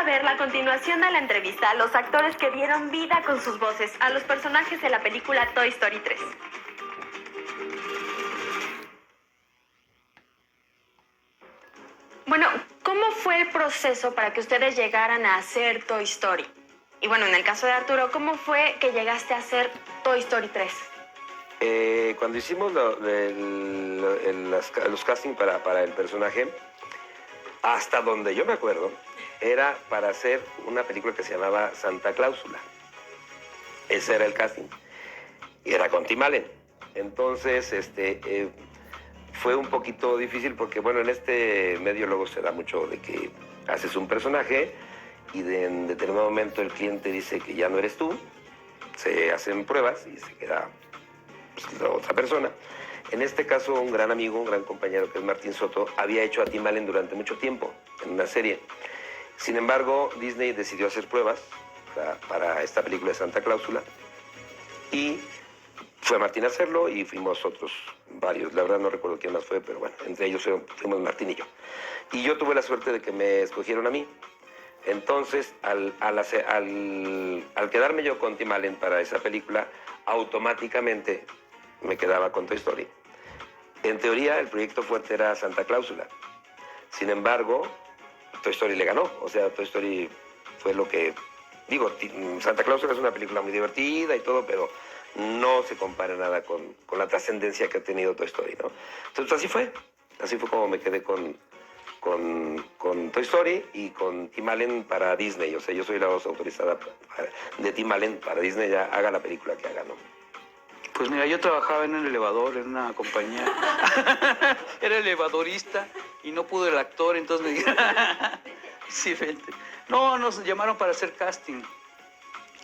a ver la continuación de la entrevista a los actores que dieron vida con sus voces a los personajes de la película Toy Story 3. Bueno, ¿cómo fue el proceso para que ustedes llegaran a hacer Toy Story? Y bueno, en el caso de Arturo, ¿cómo fue que llegaste a hacer Toy Story 3? Cuando hicimos los castings para el personaje, hasta donde yo me acuerdo, era para hacer una película que se llamaba Santa Cláusula. Ese era el casting. Y era con Tim Allen. Entonces, fue un poquito difícil porque, bueno, en este medio luego se da mucho de que haces un personaje y en determinado momento el cliente dice que ya no eres tú, se hacen pruebas y se queda pues, la otra persona. En este caso, un gran amigo, un gran compañero que es Martín Soto, había hecho a Tim Allen durante mucho tiempo en una serie. Sin embargo, Disney decidió hacer pruebas para esta película de Santa Cláusula y fue Martín a hacerlo y fuimos otros varios. La verdad no recuerdo quién más fue, pero bueno, entre ellos fuimos Martín y yo. Y yo tuve la suerte de que me escogieron a mí. Entonces, al quedarme yo con Tim Allen para esa película, automáticamente me quedaba con Toy Story. En teoría, el proyecto fuerte era Santa Cláusula. Sin embargo, Toy Story le ganó. O sea, Toy Story fue lo que... Digo, Santa Cláusula es una película muy divertida y todo, pero no se compara nada con la trascendencia que ha tenido Toy Story, ¿no? Entonces, así fue. Así fue como me quedé con Toy Story y con Tim Allen para Disney. O sea, yo soy la voz autorizada de Tim Allen para Disney, ya haga la película que haga, ¿no? Pues mira, yo trabajaba en un elevador, en una compañía. Era elevadorista y no pudo el actor, entonces me dijeron... Sí, vente. No, nos llamaron para hacer casting.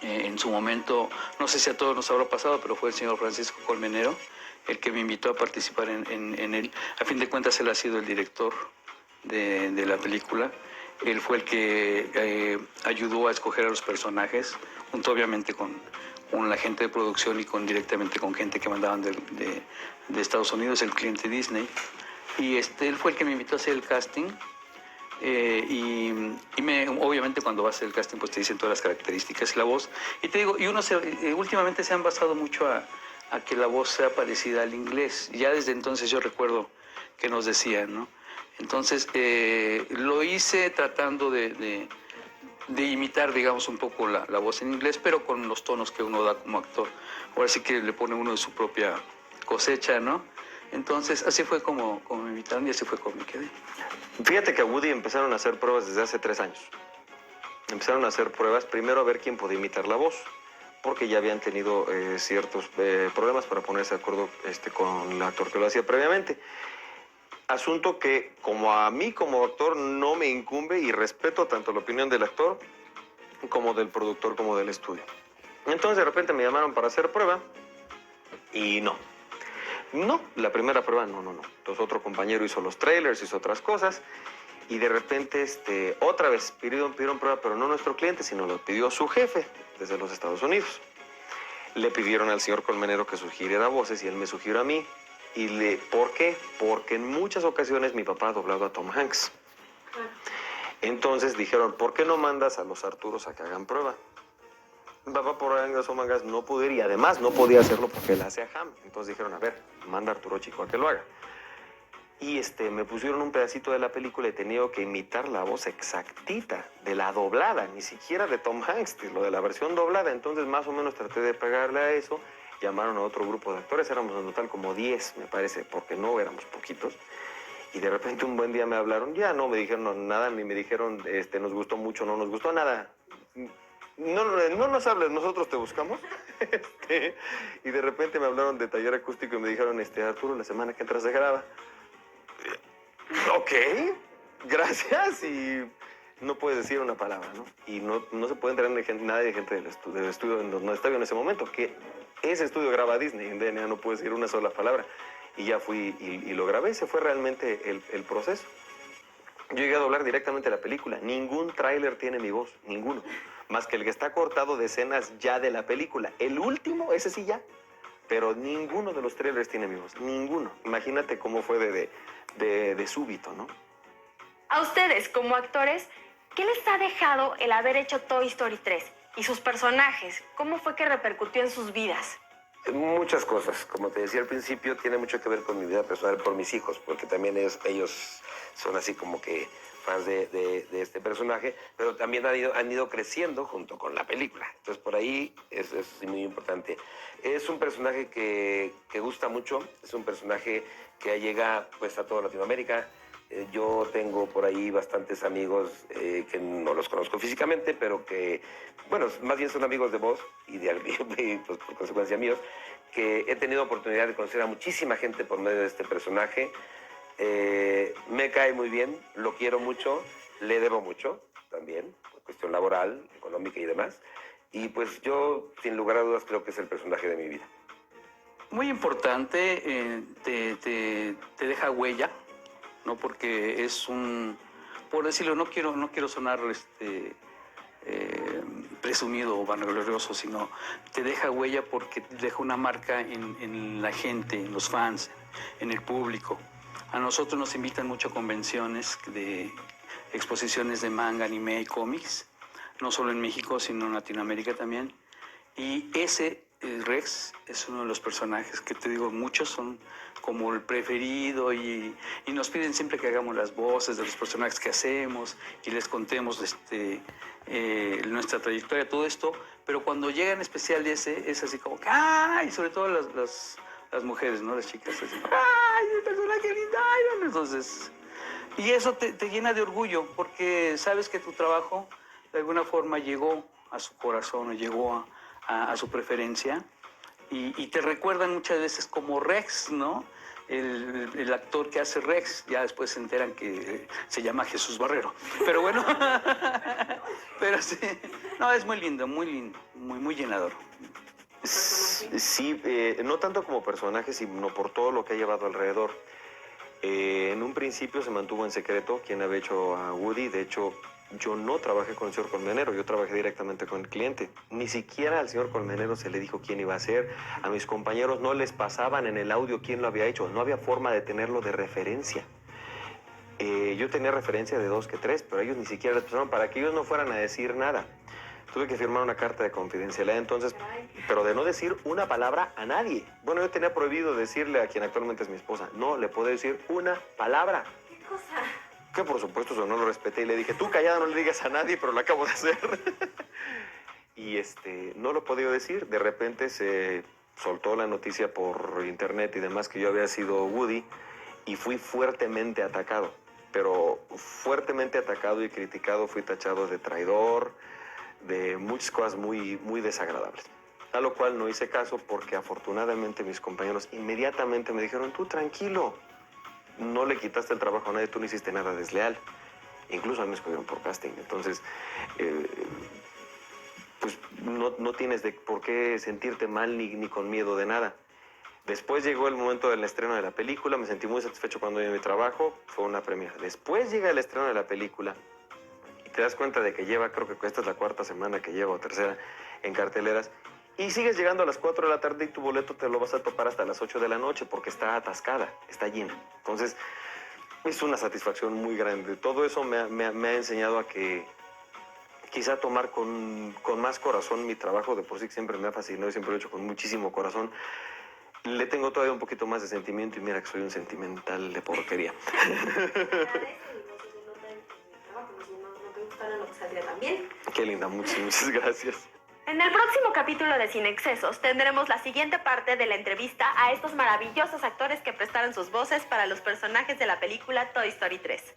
En su momento, no sé si a todos nos habrá pasado, pero fue el señor Francisco Colmenero el que me invitó a participar en él. A fin de cuentas, él ha sido el director de la película. Él fue el que ayudó a escoger a los personajes, junto obviamente con la gente de producción y directamente con gente que mandaban de Estados Unidos, el cliente Disney. Y él fue el que me invitó a hacer el casting. Obviamente cuando vas a hacer el casting pues te dicen todas las características y la voz. Y te digo, últimamente se han basado mucho a que la voz sea parecida al inglés. Ya desde entonces yo recuerdo que nos decían, ¿no? Entonces lo hice tratando de imitar, digamos, un poco la voz en inglés, pero con los tonos que uno da como actor. Ahora sí que le pone uno de su propia cosecha, ¿no? Entonces, así fue como me invitaron y así fue como me quedé. Fíjate que a Woody empezaron a hacer pruebas desde hace 3 años. Empezaron a hacer pruebas, primero a ver quién podía imitar la voz, porque ya habían tenido ciertos problemas para ponerse de acuerdo con el actor que lo hacía previamente. Asunto que, como a mí como actor, no me incumbe y respeto tanto la opinión del actor como del productor, como del estudio. Entonces, de repente me llamaron para hacer prueba y no. No, la primera prueba no. Entonces otro compañero hizo los trailers, hizo otras cosas y de repente otra vez pidieron prueba, pero no nuestro cliente, sino lo pidió su jefe desde los Estados Unidos. Le pidieron al señor Colmenero que sugiriera voces y él me sugirió a mí. ¿Por qué? Porque en muchas ocasiones mi papá ha doblado a Tom Hanks. Entonces dijeron, ¿por qué no mandas a los Arturos a que hagan prueba? Mi papá por angas o mangas no pudiera y además no podía hacerlo porque él hace a Ham. Entonces dijeron, a ver, manda a Arturo Chico a que lo haga. Y me pusieron un pedacito de la película y he tenido que imitar la voz exactita de la doblada, ni siquiera de Tom Hanks, lo de la versión doblada. Entonces más o menos traté de pegarle a eso. Llamaron a otro grupo de actores, éramos en total como 10, me parece, porque no éramos poquitos. Y de repente un buen día me hablaron, ya no me dijeron nada, ni me dijeron, nos gustó mucho, no nos gustó nada. No nos hables, nosotros te buscamos. Y de repente me hablaron de taller acústico y me dijeron, Arturo, la semana que entra se graba. Ok, gracias. Y no puedes decir una palabra, ¿no? Y no se puede entrar nadie de gente del estudio en donde estaba en ese momento, que ese estudio graba Disney, en DNA no puedes decir una sola palabra. Y ya fui y lo grabé, ese fue realmente el proceso. Yo llegué a doblar directamente la película, ningún tráiler tiene mi voz, ninguno. Más que el que está cortado de escenas ya de la película. El último, ese sí ya, pero ninguno de los trailers tiene mi voz, ninguno. Imagínate cómo fue de súbito, ¿no? A ustedes, como actores, ¿Qué les ha dejado el haber hecho Toy Story 3? Y sus personajes, ¿cómo fue que repercutió en sus vidas? Muchas cosas. Como te decía al principio, tiene mucho que ver con mi vida personal por mis hijos, porque también ellos son así como que fans de este personaje, pero también han ido creciendo junto con la película. Entonces, por ahí es muy importante. Es un personaje que gusta mucho, es un personaje que llega pues a toda Latinoamérica. Yo tengo por ahí bastantes amigos que no los conozco físicamente, pero que, bueno, más bien son amigos de voz y pues, por consecuencia míos, que he tenido oportunidad de conocer a muchísima gente por medio de este personaje. Me cae muy bien, lo quiero mucho, le debo mucho también, por cuestión laboral, económica y demás. Y pues yo, sin lugar a dudas, creo que es el personaje de mi vida. Muy importante, te deja huella, ¿no? Porque es por decirlo, no quiero sonar presumido o vanaglorioso, sino te deja huella porque deja una marca en la gente, en los fans, en el público. A nosotros nos invitan mucho a convenciones de exposiciones de manga, anime y cómics, no solo en México, sino en Latinoamérica también. Y ese Rex es uno de los personajes que te digo, muchos son como el preferido y nos piden siempre que hagamos las voces de los personajes que hacemos y les contemos nuestra trayectoria, todo esto, pero cuando llega en especial ese, es así como que ¡ay! Sobre todo las mujeres, ¿no? Las chicas, así, ¡ay! El personaje lindo, ¡ay! Bueno, entonces, y eso te llena de orgullo porque sabes que tu trabajo de alguna forma llegó a su corazón o llegó a su preferencia y te recuerdan muchas veces como Rex, ¿no? El actor que hace Rex, ya después se enteran que se llama Jesús Barrero. Pero bueno, pero sí, no, es muy lindo, muy llenador. Sí, no tanto como personaje, sino por todo lo que ha llevado alrededor. En un principio se mantuvo en secreto quién había hecho a Woody. De hecho, yo no trabajé con el señor Colmenero, yo trabajé directamente con el cliente. Ni siquiera al señor Colmenero se le dijo quién iba a ser. A mis compañeros no les pasaban en el audio quién lo había hecho. No había forma de tenerlo de referencia. Yo tenía referencia de 2 que 3, pero ellos ni siquiera les pasaron para que ellos no fueran a decir nada. Tuve que firmar una carta de confidencialidad entonces, pero de no decir una palabra a nadie. Bueno, yo tenía prohibido decirle a quien actualmente es mi esposa, no le puedo decir una palabra. ¿Qué cosa? Que por supuesto eso no lo respeté y le dije, tú callada no le digas a nadie, pero lo acabo de hacer. Y no lo he podido decir. De repente se soltó la noticia por internet y demás que yo había sido Woody y fui fuertemente atacado. Pero fuertemente atacado y criticado, fui tachado de traidor, de muchas cosas muy, muy desagradables. A lo cual no hice caso porque afortunadamente mis compañeros inmediatamente me dijeron, tú tranquilo, no le quitaste el trabajo a nadie, tú no hiciste nada desleal. Incluso a mí me escogieron por casting. Entonces, pues no tienes por qué sentirte mal ni con miedo de nada. Después llegó el momento del estreno de la película, me sentí muy satisfecho cuando vi mi trabajo, fue una premia. Después llega el estreno de la película y te das cuenta de que creo que esta es la 4ª semana que lleva o 3ª en carteleras. Y sigues llegando a las 4 de la tarde y tu boleto te lo vas a topar hasta las 8 de la noche porque está atascada, está llena. Entonces, es una satisfacción muy grande. Todo eso me ha enseñado a que quizá tomar con más corazón mi trabajo. De por sí siempre me ha fascinado y siempre lo he hecho con muchísimo corazón. Le tengo todavía un poquito más de sentimiento y mira que soy un sentimental de porquería. Qué linda, muchas gracias. En el próximo capítulo de Sin Excesos tendremos la siguiente parte de la entrevista a estos maravillosos actores que prestaron sus voces para los personajes de la película Toy Story 3.